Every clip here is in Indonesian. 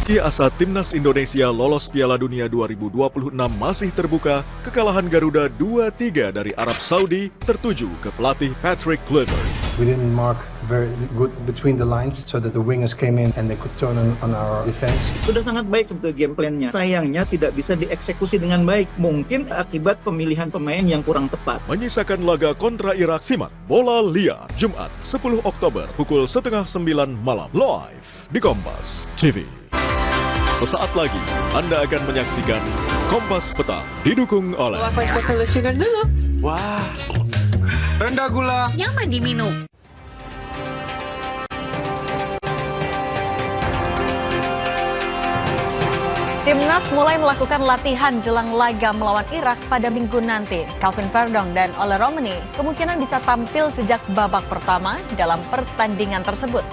Meski asa timnas Indonesia lolos Piala Dunia 2026 masih terbuka, kekalahan Garuda 2-3 dari Arab Saudi tertuju ke pelatih Patrick Kluivert. We didn't mark very good between the lines so that the wingers came in and they could turn on our defense. Sudah sangat baik sebetulnya game plan-nya. Sayangnya tidak bisa dieksekusi dengan baik. Mungkin akibat pemilihan pemain yang kurang tepat. Menyisakan laga kontra Irak, simak Bola Liar Jumat 10 Oktober pukul 8:30 malam live di Kompas TV. Sesaat lagi Anda akan menyaksikan Kompas Petang didukung oleh Sugar dulu. Wah, rendah gula, Nyaman diminum. Timnas mulai melakukan latihan jelang laga melawan Irak pada minggu nanti. Calvin Verdong dan Ole Romani kemungkinan bisa tampil sejak babak pertama dalam pertandingan tersebut.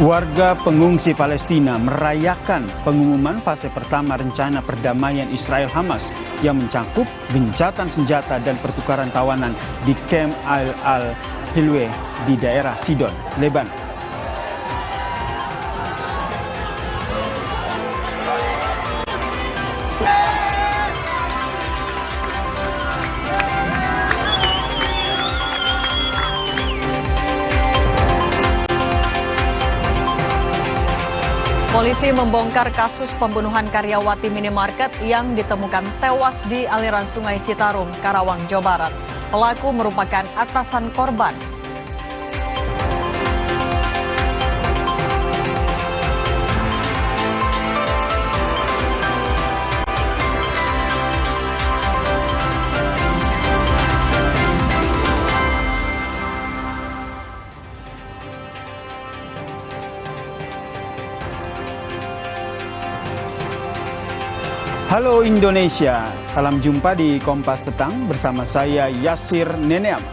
Warga pengungsi Palestina merayakan pengumuman fase pertama rencana perdamaian Israel-Hamas yang mencakup gencatan senjata dan pertukaran tawanan di Camp Al-Hilweh di daerah Sidon, Lebanon. Polisi membongkar kasus pembunuhan karyawati minimarket yang ditemukan tewas di aliran Sungai Citarum, Karawang, Jawa Barat. Pelaku merupakan atasan korban. Halo Indonesia, salam jumpa di Kompas Petang bersama saya Yasir Neneam.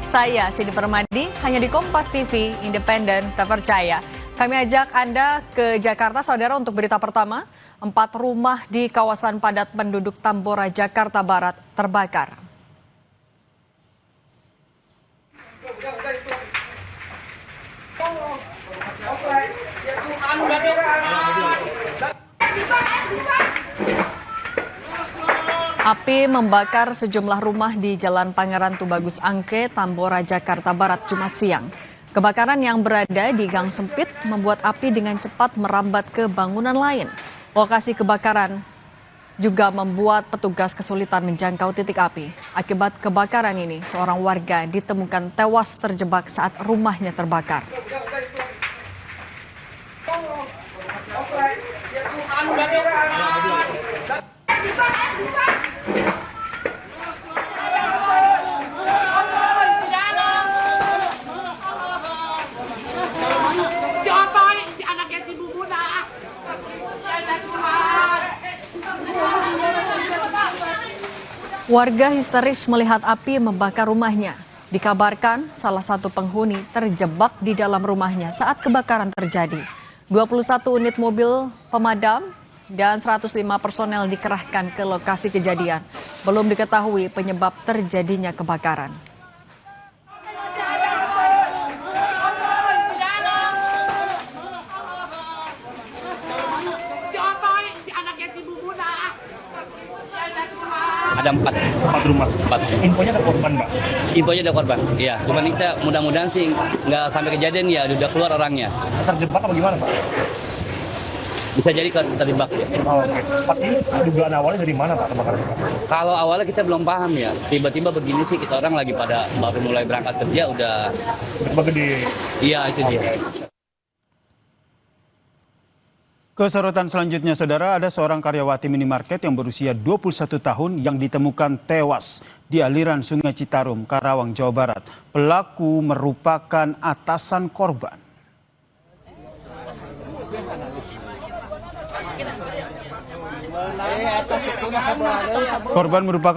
Saya Sidi Permadi, hanya di Kompas TV, independen, terpercaya. Kami ajak Anda ke Jakarta, saudara, untuk berita pertama. 4 rumah di kawasan padat penduduk Tambora, Jakarta Barat terbakar. Api membakar sejumlah rumah di Jalan Pangeran Tubagus Angke, Tambora, Jakarta Barat, Jumat siang. Kebakaran yang berada di gang sempit membuat api dengan cepat merambat ke bangunan lain. Lokasi kebakaran juga membuat petugas kesulitan menjangkau titik api. Akibat kebakaran ini, seorang warga ditemukan tewas terjebak saat rumahnya terbakar. Warga histeris melihat api membakar rumahnya. Dikabarkan salah satu penghuni terjebak di dalam rumahnya saat kebakaran terjadi. 21 unit mobil pemadam dan 105 personel dikerahkan ke lokasi kejadian. Belum diketahui penyebab terjadinya kebakaran. Ada 4 rumah. 4. Infonya ada korban, Mbak? Infonya ada korban, iya. Cuman kita mudah-mudahan sih nggak sampai kejadian ya, udah keluar orangnya. Terjebak apa gimana, Pak? Bisa jadi terjebak ya. Oh, oke. Pak, ini dugaan awalnya dari mana, Pak, kebakaran? Kalau awalnya kita belum paham ya, tiba-tiba begini sih kita orang lagi pada baru mulai berangkat kerja udah. Gede. Iya itu dia. Kesorotan selanjutnya, saudara, ada seorang karyawati minimarket yang berusia 21 tahun yang ditemukan tewas di aliran Sungai Citarum, Karawang, Jawa Barat. Pelaku merupakan atasan korban. Korban merupakan